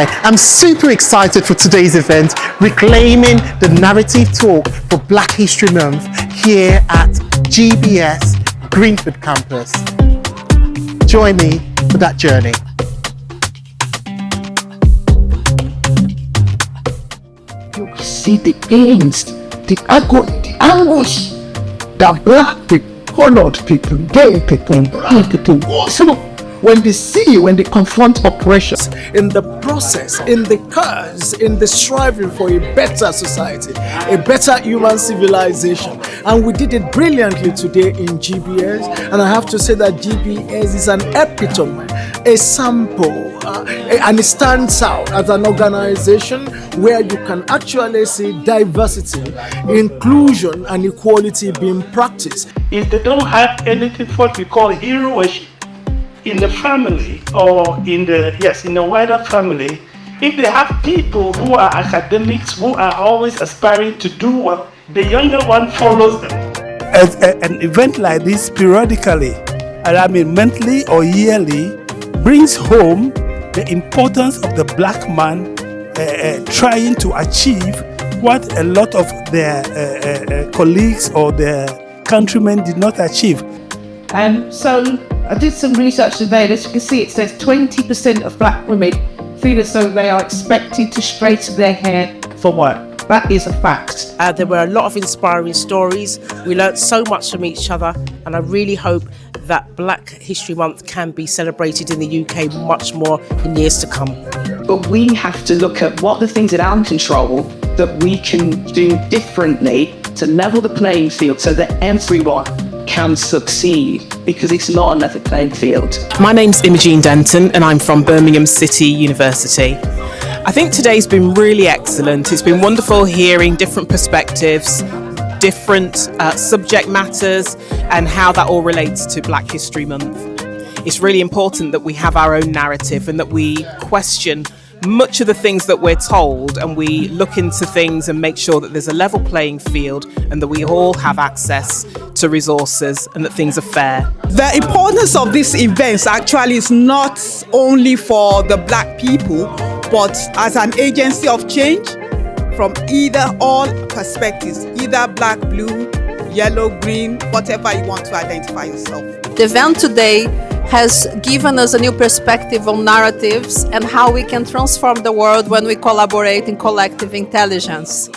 Hi, I'm super excited for today's event, reclaiming the narrative talk for Black History Month here at GBS Greenford campus. Join me for that journey. You see the pains, the agony, the anguish that black people, colored people, gay people, brown people go through when they confront oppressions. In the process, in the cause, in the striving for a better society, a better human civilization. And we did it brilliantly today in GBS. And I have to say that GBS is an epitome, a sample, and it stands out as an organization where you can actually see diversity, inclusion, and equality being practiced. If they don't have anything what we call hero worship in the family or in the wider family, if they have people who are academics, who are always aspiring to do well, the younger one follows them. An event like this periodically, monthly or yearly, brings home the importance of the black man trying to achieve what a lot of their colleagues or their countrymen did not achieve. So I did some research today. As you can see, it says 20% of black women feel as though they are expected to straighten their hair for work. That is a fact. There were a lot of inspiring stories. We learnt so much from each other, and I really hope that Black History Month can be celebrated in the UK much more in years to come. But we have to look at what the things in our control that we can do differently to level the playing field so that everyone can succeed, because it's not a level playing field. My name's Imogen Denton and I'm from Birmingham City University. I think today's been really excellent. It's been wonderful hearing different perspectives, different subject matters, and how that all relates to Black History Month. It's really important that we have our own narrative and that we question much of the things that we're told, and we look into things and make sure that there's a level playing field and that we all have access to resources and that things are fair. The importance of these events actually is not only for the black people, but as an agency of change from all perspectives, either black, blue, yellow, green, whatever you want to identify yourself. The event today has given us a new perspective on narratives and how we can transform the world when we collaborate in collective intelligence.